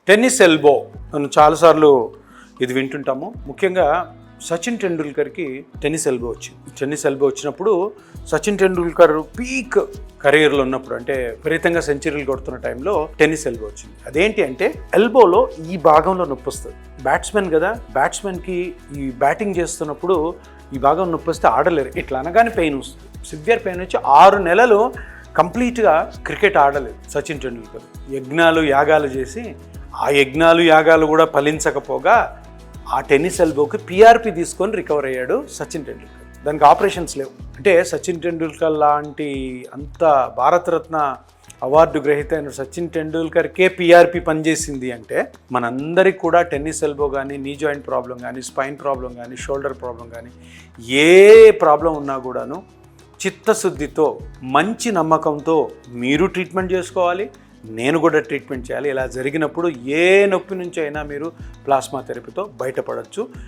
Tennis elbow మనం చాలాసార్లు ఇది వింటుంటాము. ముఖ్యంగా సచిన్ టెండూల్కర్కి టెన్నిస్ ఎల్బో వచ్చింది. టెన్నిస్ ఎల్బో వచ్చినప్పుడు సచిన్ టెండూల్కర్ పీక్ కెరీర్లో ఉన్నప్పుడు, అంటే విపరీతంగా సెంచరీలు కొడుతున్న టైంలో టెన్నిస్ ఎల్బో వచ్చింది. అదేంటి అంటే ఎల్బోలో ఈ భాగంలో నొప్పి వస్తుంది. బ్యాట్స్మెన్ కదా, బ్యాట్స్మెన్కి ఈ బ్యాటింగ్ చేస్తున్నప్పుడు ఈ భాగం నొప్పి వస్తే ఆడలేరు. ఇట్లా అనగానే పెయిన్ వస్తుంది. సివియర్ పెయిన్ వచ్చి 6 నెలలు కంప్లీట్గా క్రికెట్ ఆడలేదు సచిన్ టెండూల్కర్. యజ్ఞాలు యాగాలు చేసి ఆ యజ్ఞాలు యాగాలు కూడా ఫలించకపోగా ఆ టెన్నిస్ ఎల్బోకి పిఆర్పి తీసుకొని రికవర్ అయ్యాడు సచిన్ టెండూల్కర్. దానికి ఆపరేషన్స్ లేవు. అంటే సచిన్ టెండూల్కర్ లాంటి అంత భారతరత్న అవార్డు గ్రహీత అయిన సచిన్ టెండూల్కర్కే పిఆర్పి పనిచేసింది అంటే మనందరికి కూడా టెన్నిస్ ఎల్బో కానీ, నీ జాయింట్ ప్రాబ్లం కానీ, స్పైన్ ప్రాబ్లం కానీ, షోల్డర్ ప్రాబ్లం కానీ, ఏ ప్రాబ్లం ఉన్నా కూడాను చిత్తశుద్ధితో మంచి నమ్మకంతో మీరు ట్రీట్మెంట్ చేసుకోవాలి, నేను కూడా ట్రీట్మెంట్ చేయాలి. ఇలా జరిగినప్పుడు ఏ నొప్పి నుంచి అయినా మీరు ప్లాస్మా థెరపీతో బయటపడవచ్చు.